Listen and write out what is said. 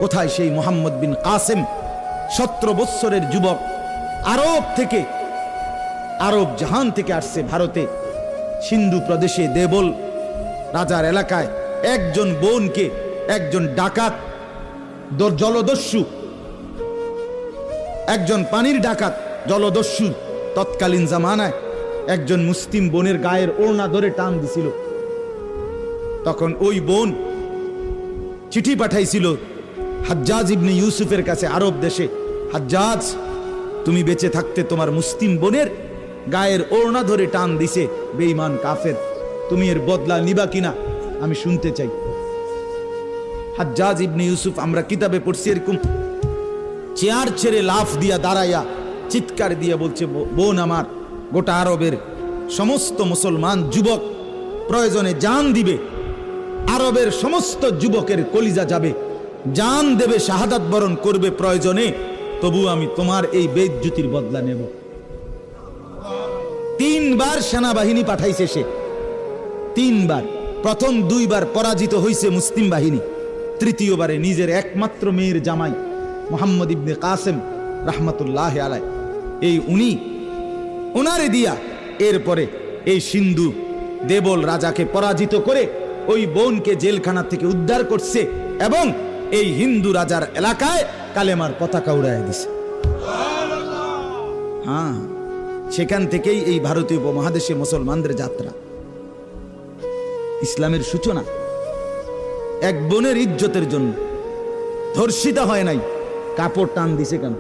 কোথায় সেই মোহাম্মদ বিন কাসেম 17 বৎসরের যুবক, আরব থেকে, আরব জাহান থেকে আসছে ভারতে, সিন্ধু প্রদেশে দেবল রাজার এলাকায় একজন বোনকে একজন ডাকাত, জলদস্যু, একজন পানির ডাকাত জলদস্যু তৎকালীন জামানায় একজন মুসলিম বোনের গায়ের ওড়না ধরে টান দিছিল। তখন ওই বোন চিঠি পাঠাইছিল হাজ্জাজ ইবনে ইউসুফের কাছে আরব দেশে, হাজ্জাজ, তুমি বেঁচে থাকতে তোমার মুসলিম বোনের গায়ের ওড়না ধরে টান দিছে বেঈমান কাফের, তুমি এর বদলা নিবা কিনা আমি শুনতে চাই। হাজ্জাজ ইবনে ইউসুফ, আমরা কিতাবে পড়ছি, এরকম চেয়ার ছেড়ে লাফ দিয়া দাঁড়াইয়া চিৎকার দিয়ে বলছে, বোন আমার, গোটা আরবের সমস্ত মুসলমান যুবক প্রয়োজনে জান দিবে, আরবের সমস্ত যুবকের কলিজা যাবে, জান দেবে, শাহাদাত বরণ করবে প্রয়োজনে, তবু আমি তোমার এই বেইজ্জতির বদলা নেব। 3 বার সেনাবাহিনী পাঠাইছে সে, 3 বার। প্রথম 2 বার পরাজিত হয়েছে মুসলিম বাহিনী, তৃতীয়বারে নিজের একমাত্র মেয়ের জামাই মোহাম্মদ ইবনে কাসেম রাহমাতুল্লাহ আলাইহি, এই উনি ওনারে দিয়া এরপরে এই সিন্ধু দেবল রাজাকে পরাজিত করে ওই বোনকে জেলখানা থেকে উদ্ধার করছে এবং এই হিন্দু রাজার এলাকায় কালেমার পতাকা উড়াইয়া দিছে। হ্যাঁ, সেখান থেকেই এই ভারতীয় উপমহাদেশে মুসলমানদের যাত্রা, ইসলামের সূচনা। এক বোনের ইজ্জতের জন্য ধর্ষিতা হয় নাই, কাপড় টান দিছে কেন?